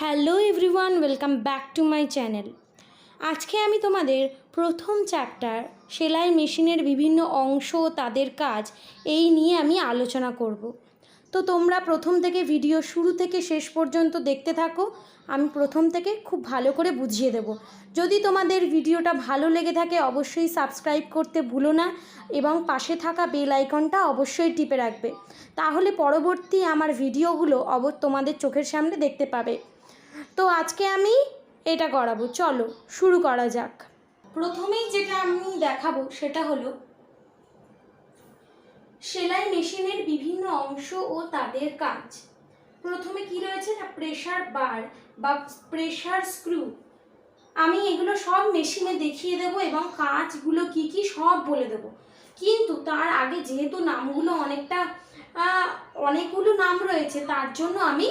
Hello everyone, welcome back to my channel. আজকে আমি তোমাদের প্রথম চ্যাপ্টার সেলাই মেশিনের বিভিন্ন অংশ ও তাদের কাজ এই নিয়ে আমি আলোচনা করব। তো তোমরা প্রথম থেকে ভিডিও শুরু থেকে শেষ পর্যন্ত দেখতে থাকো। আমি প্রথম থেকে খুব ভালো করে বুঝিয়ে দেব। যদি তোমাদের ভিডিওটা ভালো লেগে থাকে অবশ্যই সাবস্ক্রাইব করতে ভুলো না এবং পাশে থাকা বেল আইকনটা অবশ্যই টিপে রাখবে, তাহলে পরবর্তী আমার ভিডিওগুলো তোমাদের চোখের সামনে দেখতে পাবে। তো আজকে আমি এটা করাবো, চলো শুরু করা যাক। প্রথমেই যেটা আমি দেখাবো সেটা হলো সেলাই মেশিনের বিভিন্ন অংশ ও তাদের কাজ। প্রথমে কি রয়েছে না, প্রেসার বার বা প্রেসার স্ক্রু। আমি এগুলো সব মেশিনে দেখিয়ে দেব এবং কাজগুলো কি কি সব বলে দেব। কিন্তু তার আগে যেহেতু নামগুলো অনেকগুলো নাম রয়েছে, তার জন্য আমি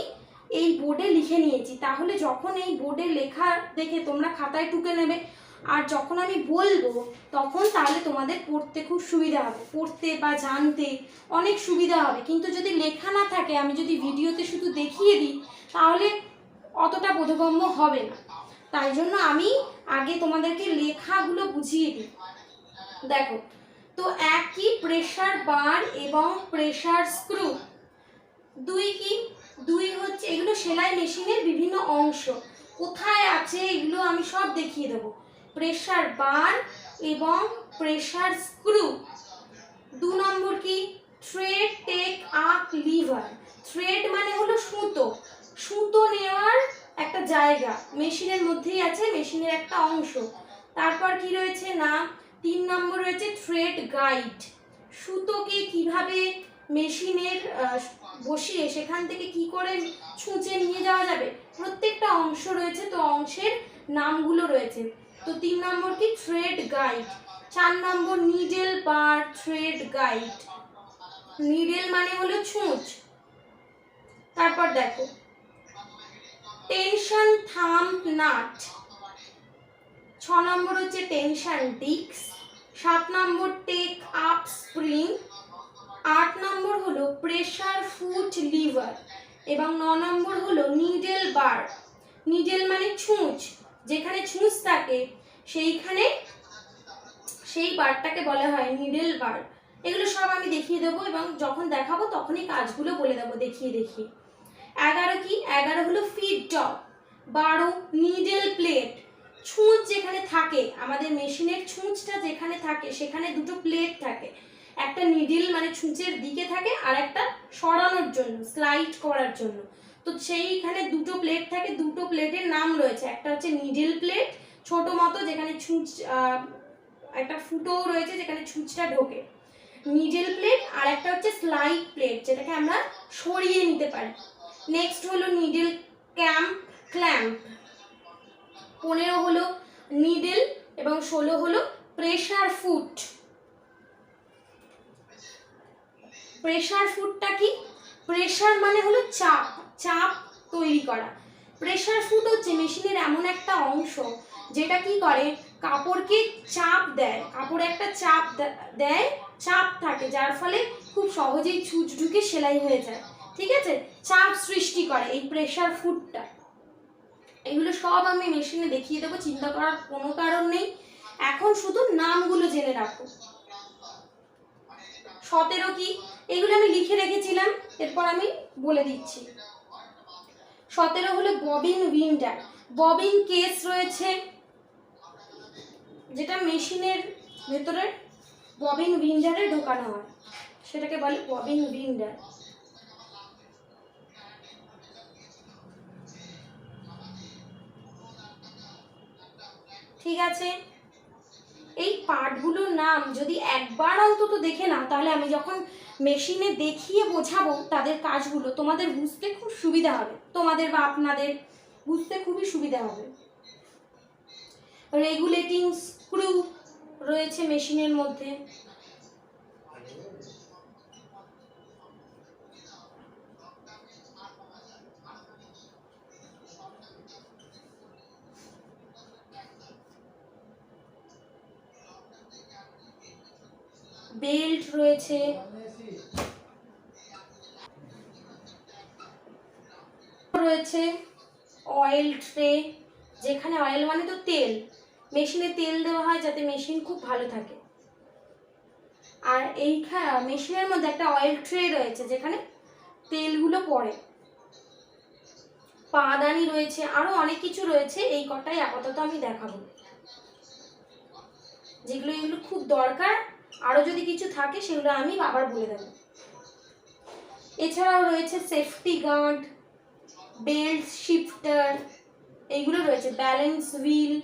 এই বোর্ডে লিখে নিয়েছি। তাহলে যখন এই বোর্ডে লেখা দেখে তোমরা খাতায় টুকে নেবে, আর যখন আমি বলবো তখন তাহলে তোমাদের পড়তে খুব সুবিধা হবে, পড়তে বা জানতে অনেক সুবিধা হবে। কিন্তু যদি লেখা না থাকে, আমি যদি ভিডিওতে শুধু দেখিয়ে দিই তাহলে অতটা বোধগম্য হবে না। তাই জন্য আমি আগে তোমাদেরকে লেখাগুলো বুঝিয়ে দিই। দেখো, তো একই প্রেসার বার এবং প্রেসার স্ক্রু। দুই হচ্ছে এগুলো সেলাই মেশিনের বিভিন্ন অংশ। কোথায় আছে এগুলো আমি সব দেখিয়ে দেবো। প্রেসার বার এবং প্রেসার স্ক্রু। 2 নম্বর কি, thread take up lever. Thread মানে হলো সুতো, সুতো নেওয়ার একটা জায়গা মেশিনের মধ্যেই আছে, মেশিনের একটা অংশ। তারপর কি রয়েছে না, 3 নম্বর রয়েছে থ্রেড গাইড। সুতোকে কিভাবে মেশিনের বসিয়ে সেখান থেকে কি করে ছুঁচে নিয়ে যাওয়া যাবে, প্রত্যেকটা অংশ রয়েছে, তো অংশের নামগুলো রয়েছে। তো 3 নম্বর কি, থ্রেড গাইড। 4 নম্বর needle bar thread guide. Needle মানে হলো ছুঁচ। তারপর দেখো, টেনশন থাম্ব নাট। 6 নম্বর হচ্ছে টেনশন ডিস্ক। 7 নম্বর টেক আপ স্প্রিং। 8 নম্বর হলো প্রেসার ফুট লিভার এবং 9 নম্বর হলো নিডেল বার। নিডেল মানে ছুঁচ, যেখানে ছুঁচ থাকে সেইখানে সেই বারটাকে বলা হয় নিডেল বার। এগুলো সব আমি দেখিয়ে দেবো এবং যখন দেখাবো তখনই কাজগুলো বলে দেবো দেখিয়ে দেখিয়ে। 11 কি, 11 হলো ফিড টপ। 12 needle plate. ছুঁচ যেখানে থাকে, আমাদের মেশিনের ছুঁচটা যেখানে থাকে সেখানে দুটো প্লেট থাকে, একটা নিডল মানে ছুঁচের দিকে থাকে আর একটা সরানোর জন্য, স্লাইড করার জন্য। তো সেইখানে দুটো প্লেট থাকে, দুটো প্লেটের নাম রয়েছে। একটা হচ্ছে নিডল প্লেট, ছোট মতো, যেখানে ছুঁচ একটা ফুটোও রয়েছে যেখানে ছুঁচটা ঢোকে, নিডল প্লেট। আর একটা হচ্ছে স্লাইড প্লেট, যেটাকে আমরা সরিয়ে নিতে পারি। নেক্সট হলো নিডল ক্ল্যাম্প। 15 হলো নিডল এবং 16 হলো প্রেসার ফুট। প্রেসার ফুটটা কি, প্রেসার মানে হলো চাপ, চাপ তৈরি করা। প্রেসার ফুট হচ্ছে মেশিনের এমন একটা অংশ যেটা কি করে, কাপড়কে চাপ দেয়, কাপড়ে একটা চাপ দেয়, চাপ থাকে, যার ফলে খুব সহজেই ছুঁচ ঢুকে সেলাই হয়ে যায়। ঠিক আছে, চাপ সৃষ্টি করে এই প্রেসার ফুটটা। এগুলো সব আমি মেশিনে দেখিয়ে দেবো, চিন্তা করার কোনো কারণ নেই। এখন শুধু নামগুলো জেনে রাখো। 17 কি, এগুলো আমি লিখে রেখেছিলাম, এরপর আমি বলে দিচ্ছি। 17 হলো ববিন উইন্ডার। ববিন কেস রয়েছে, যেটা মেশিনের ভেতরে ববিন উইন্ডারে ঢোকানো হয়, সেটাকে বলে ববিন উইন্ডার। ঠিক আছে, এই পার্টগুলোর নাম যদি একবার অন্তত দেখে নাও, তাহলে আমি যখন মেশিনে দেখিয়ে বোঝাবো তাদের কাজগুলো, তোমাদের বুঝতে খুব সুবিধা হবে, তোমাদের বা আপনাদের বুঝতে খুবই সুবিধা হবে। রেগুলেটিং স্ক্রু রয়েছে মেশিনের মধ্যে। বেল্ট রয়েছে, রয়েছে অয়েল ট্রে, যেখানে অয়েল মানে তো তেল, মেশিনে তেল দেওয়া হয় যাতে মেশিন খুব ভালো থাকে। আর এই মেশিনের মধ্যে একটা অয়েল ট্রে রয়েছে যেখানে তেলগুলো পড়ে। পাদানি রয়েছে, আরো অনেক কিছু রয়েছে, এই কটাই আপাতত আমি দেখাবো, যেগুলো এগুলো খুব দরকার। আরো যদি কিছু থাকে সেগুলো আমি আবার বলে দেবো। এছাড়াও রয়েছে সেফটি গার্ড, বেল্ট শিফটার, এইগুলো রয়েছে, ব্যালেন্স হুইল।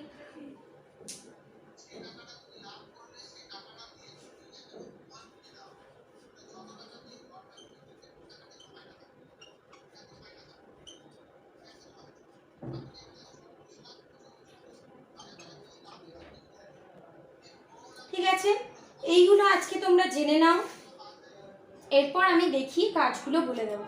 ঠিক আছে, এইগুলো আজকে তোমরা জেনে নাও, এরপর আমি দেখি কাজগুলো বলে দেবো।